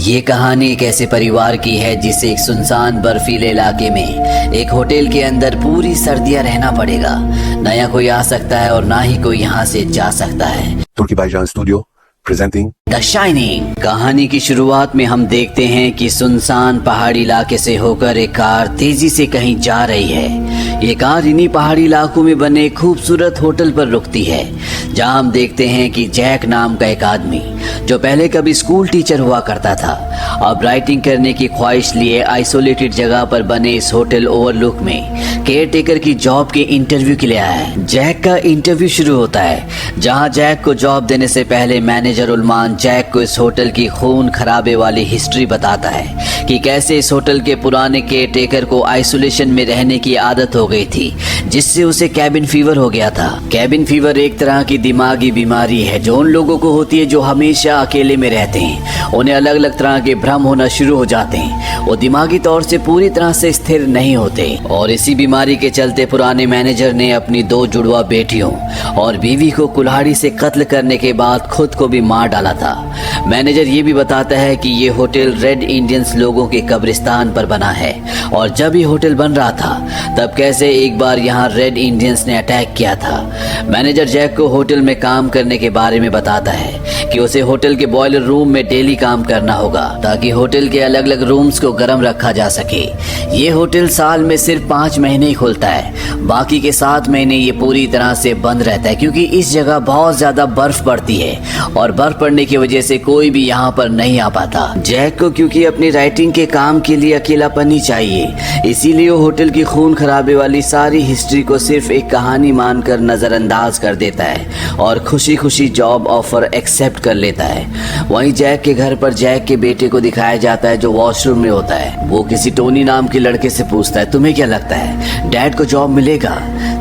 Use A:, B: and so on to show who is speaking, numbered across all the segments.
A: ये कहानी एक ऐसे परिवार की है जिसे एक सुनसान बर्फीले इलाके में एक होटल के अंदर पूरी सर्दियां रहना पड़ेगा। न यहाँ कोई आ सकता है और ना ही कोई यहाँ से जा सकता है।
B: तुर्की भाईजान स्टूडियो प्रेजेंटिंग
A: द शाइनिंग। कहानी की शुरुआत में हम देखते हैं कि सुनसान पहाड़ी इलाके से होकर एक कार तेजी से कहीं जा रही है। ये कार इन्हीं पहाड़ी इलाकों में बने खूबसूरत होटल पर रुकती है, जहां हम देखते हैं कि जैक नाम का एक आदमी जो पहले कभी स्कूल टीचर हुआ करता था, अब राइटिंग करने की ख्वाहिश लिए आइसोलेटेड जगह पर बने इस होटल ओवरलुक में केयर टेकर की जॉब के इंटरव्यू के लिए आया है। जैक का इंटरव्यू शुरू होता है, जहां जैक को जॉब देने से पहले मैनेजर उलमान जैक को इस होटल की खून खराबे वाली हिस्ट्री बताता है कि कैसे इस होटल के पुराने केयर टेकर को आइसोलेशन में रहने की आदत हो गई थी, जिससे उसे कैबिन फीवर हो गया था। कैबिन फीवर एक तरह की दिमागी बीमारी है जो उन लोगों को होती है जो हमेशा अकेले में रहते हैं। उन्हें अलग अलग तरह के भ्रम होना शुरू हो जाते हैं, वो दिमागी तौर से पूरी तरह से स्थिर नहीं होते। और इसी बीमारी के चलते पुराने मैनेजर ने अपनी 2 जुड़वा बेटियों और बीवी को कुल्हाड़ी से कत्ल करने के बाद खुद को भी मार डाला था। मैनेजर ये भी बताता है कि ये होटल रेड इंडियंस लोगों के कब्रिस्तान पर बना है, और जब ये होटल बन रहा था तब कैसे एक बार यहाँ रेड इंडियंस ने अटैक किया था। मैनेजर जैक को होटल में काम करने के बारे में बताता है कि उसे होटल के बॉयलर रूम में डेली काम करना होगा ताकि होटल के अलग अलग रूम्स को गर्म रखा जा सके। ये होटल साल में सिर्फ 5 महीने ही खुलता है, बाकी के 7 महीने ये पूरी तरह से बंद रहता है, क्योंकि इस जगह बहुत ज्यादा बर्फ पड़ती है और बर्फ पड़ने की वजह से कोई भी यहाँ पर नहीं आ पाता। जैक को क्योंकि अपनी राइटिंग के काम के लिए अकेलापन ही चाहिए, इसीलिए वो होटल की खून खराबे वाली सारी हिस्ट्री को सिर्फ एक कहानी मानकर नजरअंदाज कर देता है और खुशी खुशी जॉब ऑफर एक्सेप्ट कर लेता है। वहीं जैक के घर पर जैक के बेटे को दिखाया जाता है जो वॉशरूम में होता है। वो किसी टोनी नाम के लड़के से पूछता है, तुम्हें क्या लगता है डैड को जॉब मिलेगा?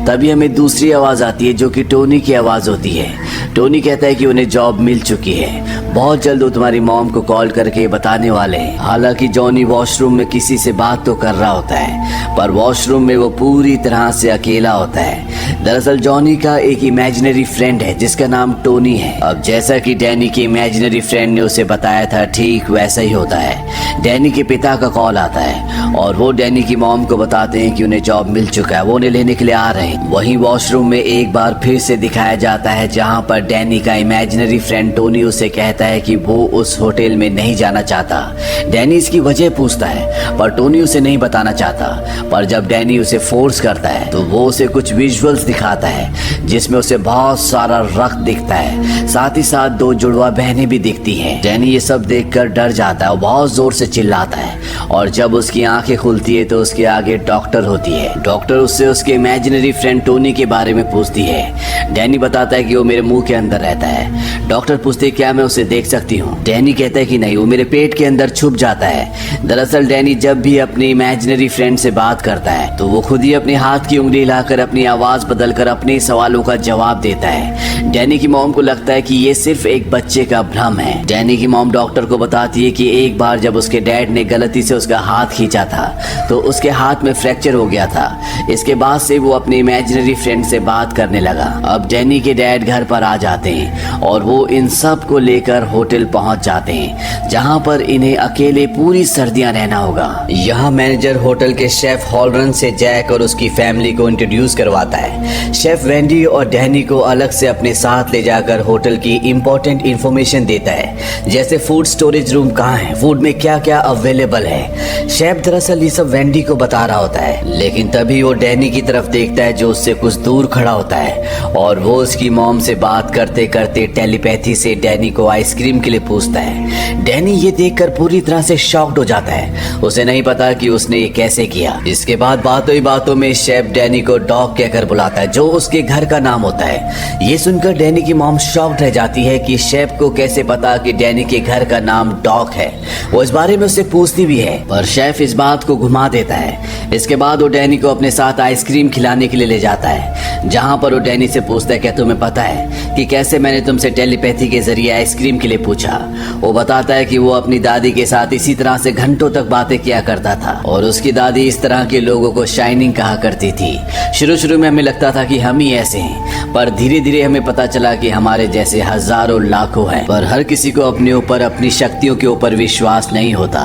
A: तभी हमें दूसरी आवाज आती है जो कि टोनी की आवाज होती है। टोनी कहता है कि उन्हें जॉब मिल चुकी है, बहुत जल्द वो तुम्हारी मॉम को कॉल करके बताने वाले हैं। हालांकि जॉनी वॉशरूम में किसी से बात तो कर रहा होता है, पर वॉशरूम में वो पूरी तरह से अकेला होता है। दरअसल जॉनी का एक इमेजिनरी फ्रेंड है जिसका नाम टोनी है। अब जैसा कि डैनी के इमेजिनरी फ्रेंड ने उसे बताया था, ठीक वैसा ही होता है। डैनी के पिता का कॉल आता है और वो डैनी की मॉम को बताते हैं कि उन्हें जॉब मिल चुका है, वो उन्हें लेने के लिए आ रहे हैं। वहीं वॉशरूम में एक बार फिर से दिखाया जाता है जहां पर डैनी का इमेजिनरी फ्रेंड टोनी उसे कहता है कि वो उस होटल में नहीं जाना चाहता। डैनी इसकी वजह पूछता है पर टोनी उसे नहीं बताना चाहता, पर जब डैनी उसे फोर्स करता है तो वो उसे कुछ विजुअल्स दिखाता है जिसमें उसे बहुत सारा रक्त दिखता है, साथ ही साथ 2 जुड़वा बहनें भी दिखती हैं। डैनी ये सब देखकर डर जाता है और बहुत जोर से चिल्लाता है, और जब उसकी आंखें खुलती है तो उसके आगे डॉक्टर होती है। डॉक्टर उससे उसके इमेजिनरी फ्रेंड टोनी के बारे में पूछती है। डैनी बताता है कि वो मेरे मुंह के अंदर रहता है। डॉक्टर पूछते हैं, क्या मैं उसे देख सकती हूँ? डैनी कहता है कि नहीं, वो मेरे पेट के अंदर छुप जाता है। दरअसल डैनी जब भी अपने इमेजिनरी फ्रेंड से बात करता है तो वो खुद ही अपने हाथ की उंगली हिलाकर अपनी आवाज बदलकर अपने सवालों का जवाब देता है। डैनी की मॉम को लगता है कि ये सिर्फ एक बच्चे का भ्रम है। डैनी की मॉम डॉक्टर को बताती है कि एक बार जब उसके डैड ने गलती से उसका हाथ खींचा था तो उसके हाथ में फ्रैक्चर हो गया था। इसके बाद से वो अपने इमेजिनरी फ्रेंड से बात करने लगा। अब डैनी के डैड घर पर आ जाते हैं और वो इन सब को लेकर होटल पहुंच जाते हैं जहां पर इन्हें अकेले पूरी सर्दियां रहना होगा। यहाँ मैनेजर होटल के शेफ हॉलरन से जैक और उसकी फैमिली को इंट्रोड्यूस करवाता है। शेफ वेंडी और डैनी को अलग से अपने साथ ले जाकर होटल की इंपॉर्टेंट इंफॉर्मेशन देता है, जैसे फूड स्टोरेज रूम कहाँ है, फूड में क्या क्या अवेलेबल है। शेफ दरअसल ये सब वेंडी को बता रहा होता है, लेकिन तभी वो डैनी की तरफ देखता है जो उससे कुछ दूर खड़ा होता है, और वो उसकी मॉम से बात करते करते टेलीपैथी से डैनी को आइसक्रीम के लिए पूछता है। डैनी ये देखकर पूरी तरह से शॉक्ड हो जाता है, उसे नहीं पता कि उसने ये कैसे किया। इसके बाद बातों ही बातों में शेफ डैनी को डॉग कहकर बुलाता है जो उसके घर का नाम होता है। ये सुनकर डैनी की मॉम शॉक्ड रह जाती है कि शेफ को कैसे पता कि डैनी के घर का नाम डॉग है। वो इस बारे में उससे पूछती भी है, पर शेफ इस बात को घुमा देता है। इसके बाद वो डैनी को अपने साथ आइसक्रीम खिलाने के लिए ले जाता है, जहां पर वो डैनी से पूछता है, क्या तुम्हें पता है कि कैसे मैंने तुमसे टेलीपैथी के जरिए आइसक्रीम के लिए पूछा। वो बताता है कि वो अपनी दादी के साथ इसी तरह से घंटों तक बातें किया करता था और उसकी दादी इस तरह के लोगों को शाइनिंग कहा करती थी। शुरू में हमें लगता था कि हम ही ऐसे हैं, पर धीरे धीरे हमें पता चला कि हमारे जैसे हजारों लाखों हैं, पर हर किसी को अपने ऊपर, अपनी शक्तियों के ऊपर विश्वास नहीं होता।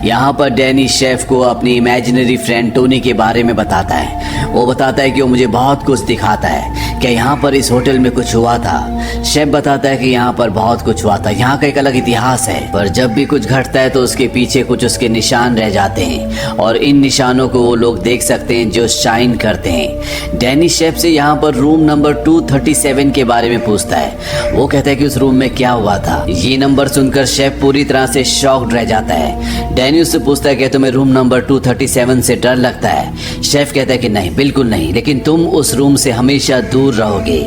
A: यहाँ पर डैनी शेफ को अपनी इमेजिनरी फ्रेंड टोनी के बारे में बताता है। वो बताता है कि वो मुझे बहुत कुछ दिखाता है, क्या यहाँ पर इस होटल में कुछ हुआ था। शेफ बताता है कि यहाँ पर बहुत कुछ हुआ था, यहाँ का एक अलग इतिहास है, पर जब भी कुछ घटता है तो उसके पीछे कुछ उसके निशान रह जाते हैं और इन निशानों को वो लोग देख सकते हैं जो शाइन करते हैं। डैनी शेफ से यहाँ पर रूम नंबर 237 के बारे में पूछता है। वो कहता है कि उस रूम में क्या हुआ था। ये नंबर सुनकर शेफ पूरी तरह से शॉक्ड रह जाता है। डैनी उससे पूछता है कि तुम्हें रूम नंबर 237 से डर लगता है। शेफ कहता है कि नहीं, बिल्कुल नहीं, लेकिन तुम उस रूम से हमेशा दूर रहोगे।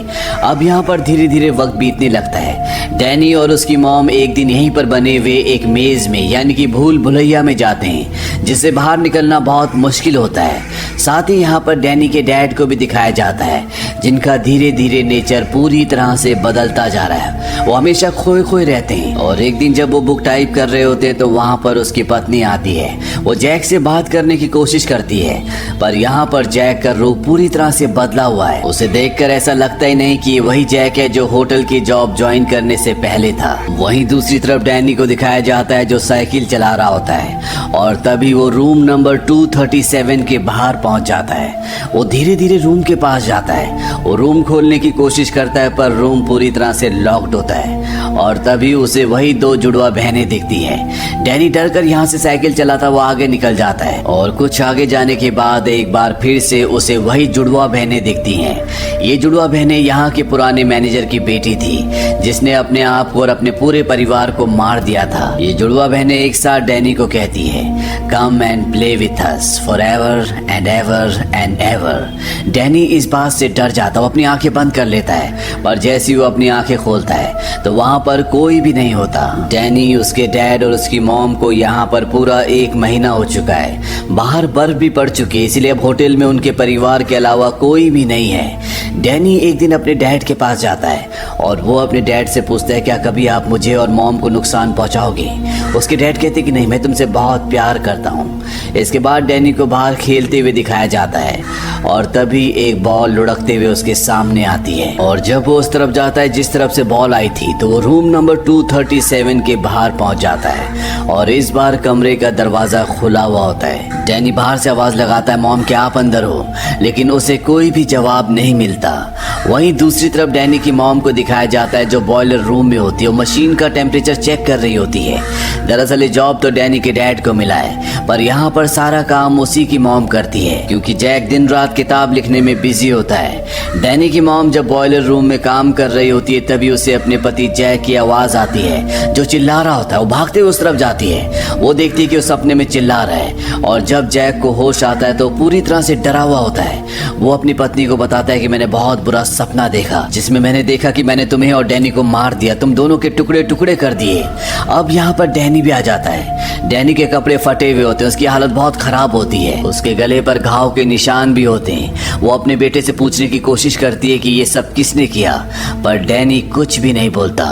A: अब यहाँ पर धीरे धीरे वक्त बीतने लगता है। डैनी और उसकी मॉम एक दिन यहीं पर बने हुए एक मेज में यानी कि भूल भुलैया में जाते हैं, जिससे बाहर निकलना बहुत मुश्किल होता है। साथ ही यहाँ पर डैनी के डैड को भी दिखाया जाता है, जिनका धीरे धीरे नेचर पूरी तरह से बदलता जा रहा है। वो हमेशा खोए खोए रहते हैं और एक दिन जब वो बुक टाइप कर रहे होते हैं तो वहाँ पर उसकी पत्नी आती है। वो जैक से बात करने की कोशिश करती है, पर यहाँ पर जैक का रूप पूरी तरह से बदला हुआ है। उसे देखकर ऐसा लगता ही नहीं कि ये वही जैक है जो होटल की जॉब ज्वाइन करने से पहले था। वहीं दूसरी तरफ डैनी को दिखाया जाता है जो साइकिल चला रहा होता है और तभी वो रूम नंबर 237 के बाहर पहुंच जाता है। वो धीरे धीरे रूम के पास जाता है। वो रूम खोलने की कोशिश करता है पर रूम पूरी तरह से लॉक्ड होता है और तभी उसे वही दो जुड़वा बहनें दिखती है। डैनी डर कर यहाँ से साइकिल चलाता वो आगे निकल जाता है और कुछ आगे जाने के बाद एक बार फिर से उसे वही जुड़वा बहनें दिखती हैं। ये जुड़वा बहनें यहाँ के पुराने मैनेजर की बेटी थी, जिसने अपने आप को और अपने पूरे परिवार को मार दिया था। ये जुड़वा बहनें एक साथ डैनी को कहती है, come and play with us forever and ever and ever. Danny इस बात से डर जाता, वो अपनी आंखें बंद कर लेता है, पर जैसे ही वो अपनी आंखें खोलता है तो वहाँ पर कोई भी नहीं होता। डैनी, उसके डैड और उसकी मॉम को यहाँ पर पूरा 1 महीना हो चुका है। बाहर बर्फ भी पड़ चुकी है, इसलिए अब होटल में उनके परिवार के अलावा कोई भी नहीं है। डैनी एक दिन अपने डैड के पास जाता है और वो अपने डैड से पूछता है, क्या कभी आप मुझे और मॉम को नुकसान पहुंचाओगे? उसके डैड कहते कि नहीं, मैं तुमसे बहुत प्यार करता हूँ। इसके बाद डैनी को बाहर खेलते हुए दिखाया जाता है और तभी एक बॉल लुढ़कते हुए उसके सामने आती है और जब वो उस तरफ जाता है जिस तरफ से बॉल आई थी तो वो रूम नंबर 237 के बाहर पहुंच जाता है और इस बार कमरे का दरवाजा खुला हुआ होता है। डैनी बाहर से आवाज लगाता है, मॉम क्या आप अंदर हो? लेकिन उसे कोई भी जवाब नहीं मिलता। वहीं दूसरी तरफ डैनी की मॉम को दिखाया जाता है जो बॉयलर रूम में होती है, वो मशीन का टेम्परेचर चेक कर रही होती है। दरअसल ये जॉब तो डैनी के डैड को मिला है, पर यहाँ पर सारा काम उसी की मॉम करती है क्योंकि जैक दिन रात किताब लिखने में बिजी होता है। डैनी की मॉम जब बॉयलर रूम में काम कर रही होती है तभी उसे अपने पति जैक की आवाज आती है जो चिल्ला रहा होता है। वो भागते हुए उस तरफ जाती है। वो देखती है कि वो सपने में चिल्ला रहा है और जब जैक को होश आता है तो पूरी तरह से डरा हुआ होता है। वो अपनी पत्नी को बताता है कि मैंने बहुत बुरा सपना देखा जिसमें मैंने देखा कि मैंने तुम्हें और डैनी को मार दिया, तुम दोनों के टुकड़े टुकड़े कर दिए। अब यहाँ पर डैनी भी आ जाता है। डैनी के कपड़े फटे हुए होते हैं, उसकी हालत बहुत खराब होती है, उसके गले पर घाव के निशान भी होते हैं। वो अपने बेटे से पूछने की कोशिश करती है कि ये सब किसने किया, पर डैनी कुछ भी नहीं बोलता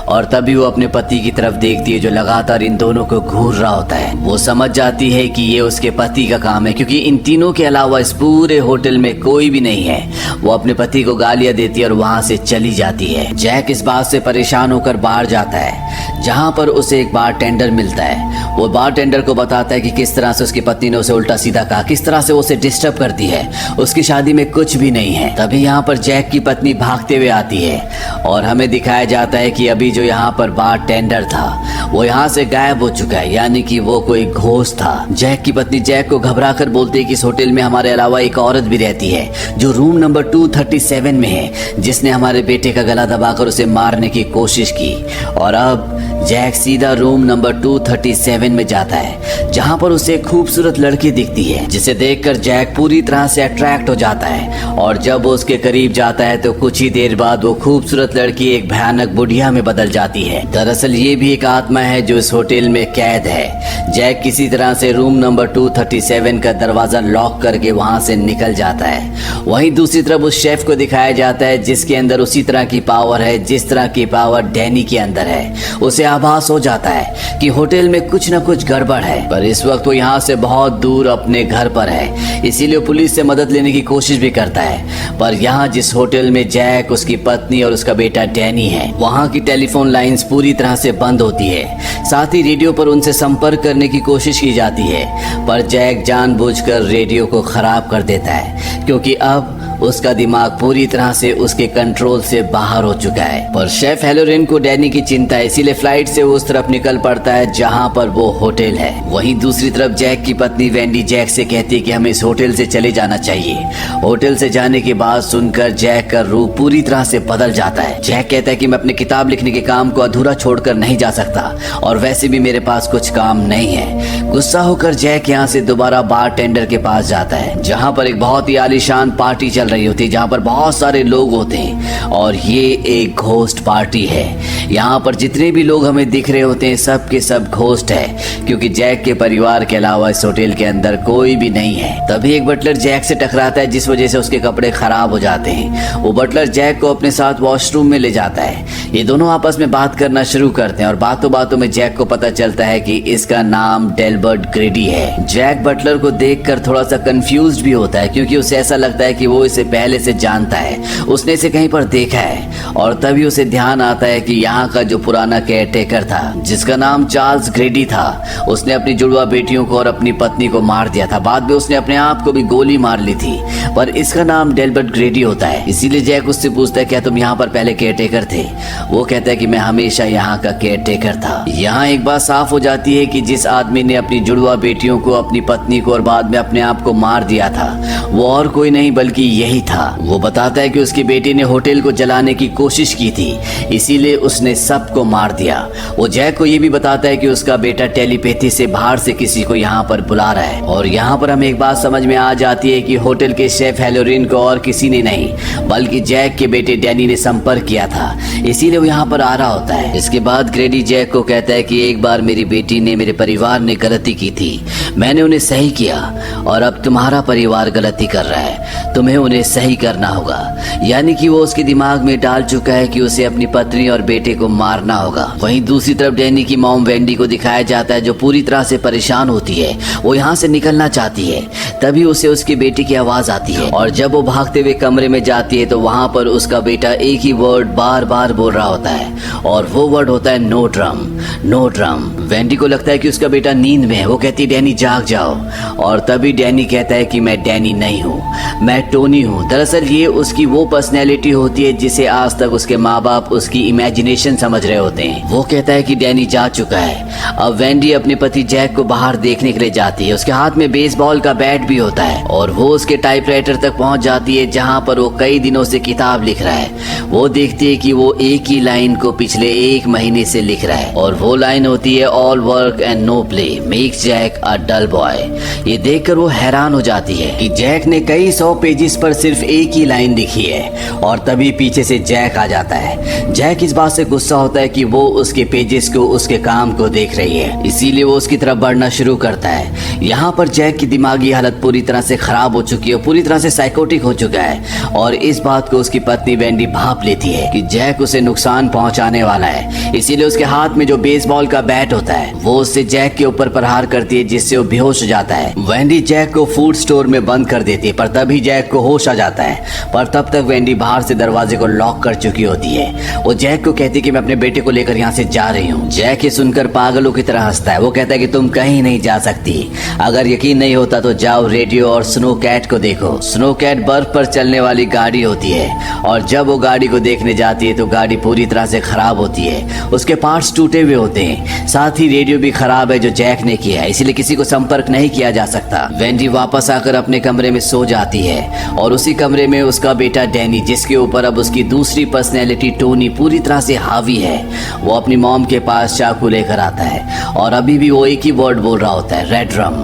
A: और तभी वो अपने पति की तरफ देखती है जो लगातार इन दोनों को घूर रहा होता है। वो समझ जाती है कि ये उसके पति का काम है क्योंकि इन तीनों के अलावा इस पूरे होटल में कोई भी नहीं है। वो अपने पति को गालियां देती है और वहां से चली जाती है। जैक इस बात से परेशान होकर बाहर जाता है जहां पर उसे एक बारटेंडर मिलता है। वो बारटेंडर को बताता है कि किस तरह से उसकी पत्नी ने उसे उल्टा सीधा कहा, किस तरह से वो उसे डिस्टर्ब करती है, उसकी शादी में कुछ भी नहीं है। तभी यहाँ पर जैक की पत्नी भागते हुए आती है और हमें दिखाया जाता है कि अभी जो यहाँ पर बारटेंडर था वो यहाँ से गायब हो चुका है, यानी कि वो कोई घोस्ट था। जैक की पत्नी जैक को घबरा कर बोलती है कि इस होटल में हमारे अलावा एक औरत भी रहती है जो रूम नंबर 237 में है, जिसने हमारे बेटे का गला दबाकर उसे मारने की कोशिश की और अब जैक सीधा रूम नंबर 237 में जाता है, जहां पर उसे एक खूबसूरत लड़की दिखती है, जिसे देखकर जैक पूरी तरह से अट्रैक्ट हो जाता है। और जब वो उसके करीब जाता है तो कुछ ही देर बाद वो खूबसूरत लड़की एक भयानक बुढ़िया में बदल जाती है। दरअसल ये भी एक आत्मा है जो इस होटल में कैद है। जैक किसी तरह से रूम नंबर 237 का दरवाजा लॉक करके वहां से निकल जाता है। वहीं दूसरी तरफ उस शेफ को दिखाया जाता है जिसके अंदर उसी तरह की पावर है जिस तरह की पावर डैनी के अंदर है। उसे आभास हो जाता है कि होटल में कुछ न कुछ गड़बड़ है, पर इस वक्त वो यहाँ से बहुत दूर अपने घर पर है, इसीलिए पुलिस से मदद लेने की कोशिश भी करता है। पर यहाँ जिस होटल में जैक, उसकी पत्नी और उसका बेटा डैनी है, वहाँ की टेलीफोन लाइंस पूरी तरह से बंद होती है। साथ ही रेडियो पर उनसे संपर्क करने की कोशिश की जाती है, पर जैक जानबूझकर रेडियो को खराब कर देता है, क्योंकि अब उसका दिमाग पूरी तरह से उसके कंट्रोल से बाहर हो चुका है। पर शेफ हेलोरिन को डैनी की चिंता है, इसीलिए फ्लाइट से वो उस तरफ निकल पड़ता है जहां पर वो होटल है। वहीं दूसरी तरफ जैक की पत्नी वेंडी जैक से कहती है कि हमें इस होटल से चले जाना चाहिए। होटल से जाने की बात सुनकर जैक का रूप पूरी तरह से बदल जाता है। जैक कहता है कि मैं अपने किताब लिखने के काम को अधूरा छोड़कर नहीं जा सकता, और वैसे भी मेरे पास कुछ काम नहीं है। गुस्सा होकर जैक यहाँ से दोबारा बार टेंडर के पास जाता है, जहाँ पर एक बहुत ही आलीशान पार्टी चल रही होती है, जहाँ पर बहुत सारे लोग होते हैं, और ये एक घोस्ट पार्टी है। यहाँ पर जितने भी लोग हमें दिख रहे होते हैं सब के सब घोस्ट है, क्योंकि जैक के परिवार के अलावा इस होटल के अंदर कोई भी नहीं है। तभी एक बटलर जैक से टकराता है, जिस वजह से उसके कपड़े खराब हो जाते हैं। वो बटलर जैक को अपने साथ वॉशरूम में ले जाता है। ये दोनों आपस में बात करना शुरू करते हैं, और बातों बातों में जैक को पता चलता है कि इसका नाम डेल्बर्ट ग्रेडी है। जैक बटलर को देखकर थोड़ा सा कंफ्यूज्ड भी होता है, क्योंकि उसे ऐसा लगता है कि वो इसे पहले से जानता है, उसने इसे कहीं पर देखा है। और तभी उसे ध्यान आता है कि यहाँ का जो पुराना केयरटेकर था, जिसका नाम चार्ल्स ग्रेडी था, उसने अपनी जुड़वा बेटियों को और अपनी पत्नी को मार दिया था। बाद में उसने अपने आप को भी गोली मार ली थी, पर इसका नाम डेल्बर्ट ग्रेडी होता है। इसीलिए जैक उससे पूछता है क्या तुम यहाँ पर पहले केयरटेकर थे? वो कहता है कि मैं हमेशा यहाँ का केयरटेकर था। यहाँ एक बात साफ हो जाती है कि जिस आदमी ने अपनी जुड़वा बेटियों को, अपनी पत्नी को और बाद में अपने आप को मार दिया था, वो और कोई नहीं बल्कि यही था। वो बताता है कि उसकी बेटी ने होटल को जलाने की कोशिश की थी, इसीलिए उसने सबको मार दिया। वो जैक को ये भी बताता है कि उसका बेटा टेलीपैथी से बाहर से किसी को यहाँ पर बुला रहा है। और यहाँ पर हमें एक बात समझ में आ जाती है कि होटल के शेफ हेलोरिन को और किसी ने नहीं बल्कि जैक के बेटे डैनी ने संपर्क किया था, इसीलिए वो यहाँ पर आ रहा होता है। इसके बाद ग्रेडी जैक को कहता है कि एक बार मेरी बेटी ने, मेरे परिवार ने गलती की थी, मैंने उन्हें सही किया, और अब तुम्हारा परिवार गलती कर रहा है, तुम्हें उन्हें सही करना होगा। यानी कि वो उसके दिमाग में डाल चुका है कि उसे अपनी पत्नी और बेटे को मारना होगा। वहीं दूसरी तरफ डैनी की मॉम वेंडी को दिखाया जाता है, जो पूरी तरह से परेशान होती है। वो यहाँ से निकलना चाहती है, तभी उसे उसकी बेटी की आवाज आती है, और जब वो भागते हुए कमरे में जाती है तो वहाँ पर उसका बेटा एक ही वर्ड बार बार बोल रहा होता है, और वो वर्ड होता है no drum, no drum. Wendy को लगता है कि उसका बेटा नींद में है। वो कहती है डैनी जाग जाओ, और तभी डैनी कहता है कि मैं डैनी नहीं हूँ, मैं टोनी हूँ। दरअसल ये उसकी वो पर्सनैलिटी होती है जिसे आज तक उसके माँ बाप उसकी इमेजिनेशन समझ रहे होते हैं। वो कहता है कि डैनी जा चुका है। अब वेंडी अपने पति जैक को बाहर देखने के लिए जाती है। उसके हाथ में बेसबॉल का बैट भी होता है, और वो उसके टाइपराइटर तक पहुंच जाती है जहां पर वो कई दिनों से किताब लिख रहा है। वो देखती है कि वो एक ही लाइन को पिछले 1 महीने से लिख रहा है, और वो लाइन होती है all work and no play makes Jack a dull boy. ये देखकर वो हैरान हो जाती है कि जैक ने कई 100 पेजेस पर सिर्फ एक ही लाइन लिखी है। और तभी पीछे से जैक आ जाता है। जैक इस बात से गुस्सा होता है कि वो उसके पेजेस को, उसके काम को देख रही है, इसीलिए वो उसकी तरफ बढ़ना शुरू करता है। यहाँ पर जैक की दिमागी हालत पूरी तरह से खराब हो चुकी है, पूरी तरह से साइकोटिक हो चुका है, और इस बात को उसकी पत्नी वेंडी भांप लेती है कि जैक उसे नुकसान पहुंचाने वाला है। इसीलिए उसके हाथ में जो बेसबॉल का बैट होता है वो उससे जैक के ऊपर प्रहार करती है, जिससे वो बेहोश हो जाता है। वेंडी जैक को फूड स्टोर में बंद कर देती है, पर तभी जैक को होश आ जाता है, पर तब तक वेंडी बाहर से दरवाजे को लॉक कर चुकी होती है। वो जैक को कहती है कि मैं अपने बेटे को लेकर यहाँ से जा रही हूँ। जैक ये सुनकर पागलों की तरह हंसता है। वो कहता है कि तुम कहीं नहीं जा सकती, अगर यकीन नहीं होता तो जाओ रेडियो और स्नो कैट को देखो। स्नो कैट बर्फ पर चलने वाली गाड़ी होती है, और जब वो गाड़ी को देखने जाती है तो गाड़ी पूरी तरह से खराब होती है, उसके पार्ट्स टूटे हुए होते हैं, साथ ही रेडियो भी खराब है जो जैक ने किया है, इसलिए किसी को संपर्क नहीं किया जा सकता। वेंडी वापस आकर अपने कमरे में सो जाती है, और उसी कमरे में उसका बेटा डैनी, जिसके ऊपर अब उसकी दूसरी उसकी पर्सनैलिटी टोनी पूरी तरह से हावी है। वो अपनी मॉम के पास चाकू लेकर आता है और अभी भी वो एक ही वर्ड बोल रहा होता है, रेड रम,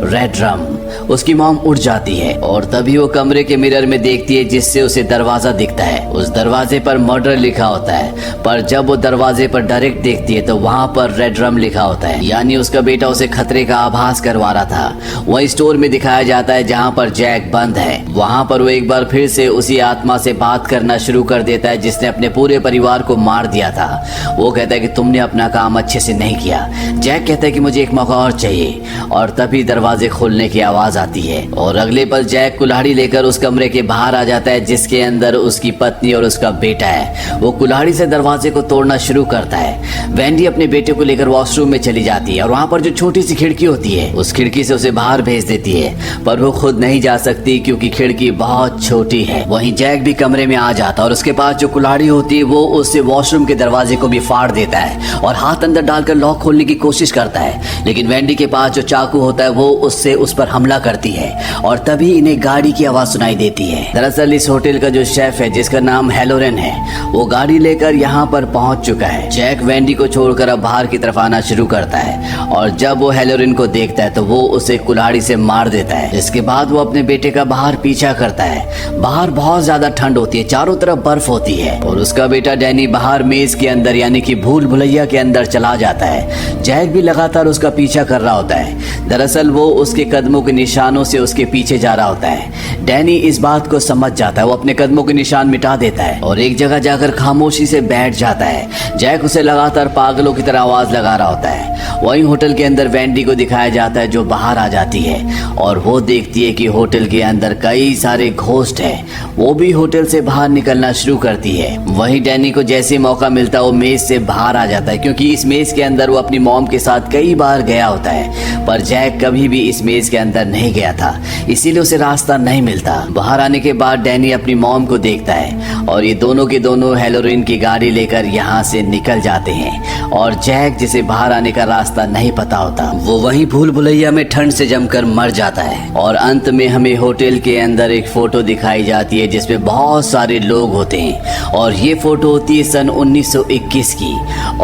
A: रेड रम। उसकी मॉम उठ जाती है और तभी वो कमरे के मिरर में देखती है जिससे उसे दरवाजा दिखता है। उस दरवाजे पर मर्डर लिखा होता है, पर जब वो दरवाजे पर डायरेक्ट देखती है तो वहाँ पर रेड रम लिखा होता है, यानी उसका बेटा उसे खतरे का आभास करवा रहा था। वही स्टोर में दिखाया जाता है जहाँ पर जैक बंद है। वहाँ पर वो एक बार फिर से उसी आत्मा से बात करना शुरू कर देता है जिसने अपने पूरे परिवार को मार दिया था। वो कहता है कि तुमने अपना काम अच्छे से नहीं किया। जैक कहता है कि मुझे एक मौका और चाहिए, और तभी दरवाजे खोलने की आवाज आती है और अगले पल जैक कुल्हाड़ी लेकर उस कमरे के बाहर आ जाता है जिसके अंदर उसकी पत्नी और उसका बेटा है। वो कुल्हाड़ी से दरवाजे को तोड़ना शुरू करता है। वेंडी अपने बेटे को लेकर वॉशरूम में चली जाती है और वहाँ पर जो छोटी सी खिड़की होती है उस खिड़की से उसे बाहर भेज देती है, पर वो खुद नहीं जा सकती क्योंकि खिड़की बहुत छोटी है। वहीं जैक भी कमरे में आ जाता है और उसके पास जो कुल्हाड़ी होती है वो उससे वॉशरूम के दरवाजे को भी फाड़ देता है और हाथ अंदर डालकर लॉक खोलने की कोशिश करता है, लेकिन वेंडी के पास जो चाकू होता है वो उससे उस पर हमला करती है और तभी इन्हें गाड़ी की आवाज सुनाई देती है। दरअसल इस होटल का जो शेफ है जिसका नाम हेलोरेन है, वो गाड़ी लेकर यहाँ पर पहुंच चुका है। जैक वेंडी को छोड़कर अब बाहर की तरफ आना शुरू करता है और जब वो हेलोरेन को देखता है तो वो उसे कुल्हाड़ी से मार देता है। इसके बाद वो अपने बेटे का बाहर पीछा करता है। बाहर बहुत ज्यादा ठंड होती है, चारों तरफ बर्फ होती है और उसका बेटा डैनी बाहर मेज के अंदर यानी कि भूल भुलैया के अंदर चला जाता है। जैक भी लगातार उसका पीछा कर रहा होता है। दरअसल वो उसके कदमों के निशानों से उसके पीछे जा रहा होता है। डैनी इस बात को समझ जाता है, वो अपने कदमों के निशान मिटा देता है और एक जगह जाकर खामोशी से बैठ जाता है। जैक उसे लगातार पागलों की तरह आवाज लगा रहा होता है। वहीं होटल के अंदर वेंडी को दिखाया जाता है जो बाहर आ जाती है और वो देखती है कि होटल के अंदर कई सारे घोस्ट हैं। वो भी होटल से बाहर निकलना शुरू करती है। वहीं डैनी को जैसे मौका मिलता है वो मेज से बाहर आ जाता है क्योंकि इस मेज के अंदर वो अपनी मॉम के साथ कई बार गया होता है, पर जैक कभी भी इस मेज के अंदर नहीं गया था, इसीलिए उसे रास्ता नहीं मिलता। बाहर आने के बाद डैनी अपनी मॉम को देखता है और ये दोनों के दोनों हेलोरिन की गाड़ी लेकर यहाँ से निकल जाते हैं और जैक जिसे बाहर आने का रास्ता नहीं पता होता वो वहीं भूल भुलैया में ठंड से जमकर मर जाता है। और अंत में हमें होटल के अंदर एक फोटो दिखाई जाती है जिसमें बहुत सारे लोग होते हैं और ये फोटो होती है सन 1921 की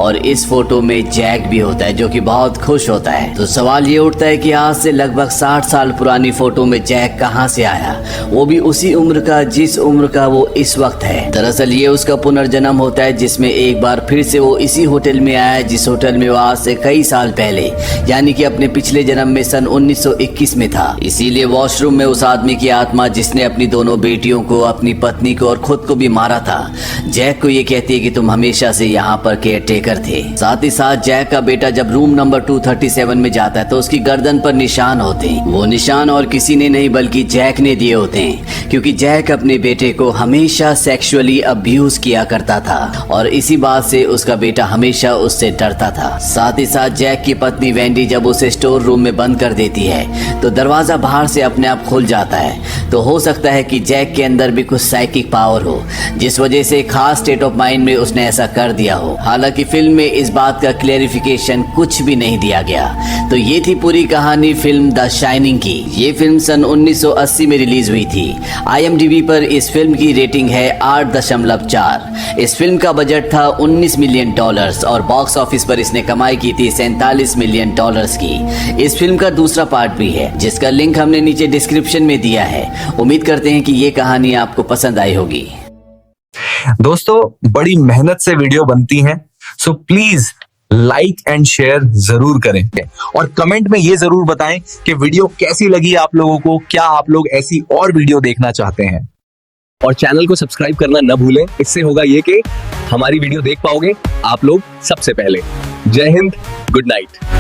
A: और इस फोटो में जैक भी होता है जो कि बहुत खुश होता है। तो सवाल ये उठता है कि आज से लगभग 60 साल पुरानी फोटो में जैक कहाँ से आया, वो भी उसी उम्र का जिस उम्र का वो इस वक्त है। दरअसल ये उसका पुनर्जन्म होता है जिसमें एक बार फिर से वो इसी होटल में आया जिस होटल में वो आज से कई साल पहले यानी कि अपने पिछले जन्म में सन 1921 में था। इसीलिए वॉशरूम में उस आदमी की आत्मा जिसने अपनी दोनों बेटियों को, अपनी पत्नी को और खुद को भी मारा था, जैक को ये कहती है कि तुम हमेशा से यहाँ पर केयरटेकर थे। साथ ही साथ जैक का बेटा जब रूम नंबर 237 में जाता है तो उसकी गर्दन पर निशान होते हैं। वो निशान और किसी ने नहीं बल्कि जैक ने दिए होते हैं क्योंकि जैक अपने बेटे को हमेशा सेक्सुअली अब्यूज किया करता था और इसी बात से उसका बेटा हमेशा उससे डरता था। साथ ही साथ जैक की पत्नी वेंडी जब उसे स्टोर रूम में बंद कर देती है तो दरवाजा बाहर से अपने आप खुल जाता है। तो हो सकता है कि जैक के अंदर भी कुछ साइकिक पावर हो जिस वजह से खास स्टेट ऑफ माइंड में उसने ऐसा कर दिया हो। हालांकि फिल्म में इस बात का क्लेरिफिकेशन कुछ भी नहीं दिया गया। तो ये थी पूरी कहानी फिल्म द शाइनिंग की। ये फिल्म सन 1980 में रिलीज हुई थी। IMDb पर इस फिल्म की रेटिंग है 8.4। इस फिल्म का बजट था $19 मिलियन और बॉक्स ऑफिस पर इसने कमाई की थी $47 मिलियन की। इस फिल्म का दूसरा पार्ट भी है जिसका लिंक हमने नीचे डिस्क्रिप्शन में दिया है। उम्मीद करते हैं कि ये कहानी आपको पसंद आई होगी।
C: दोस्तों, बड़ी मेहनत से वीडियो बनती हैं, so please like and share जरूर करें और कमेंट में ये जरूर बताएं कि वीडियो कैसी लगी आप लोगों को, क्या आप लोग ऐसी और वीडियो देखना चाहते हैं।
D: और चैनल को सब्सक्राइब करना न भूलें। इससे होगा ये कि हमारी वीडियो देख पाओगे आप लोग सबसे पहले। जय हिंद, गुड नाइट।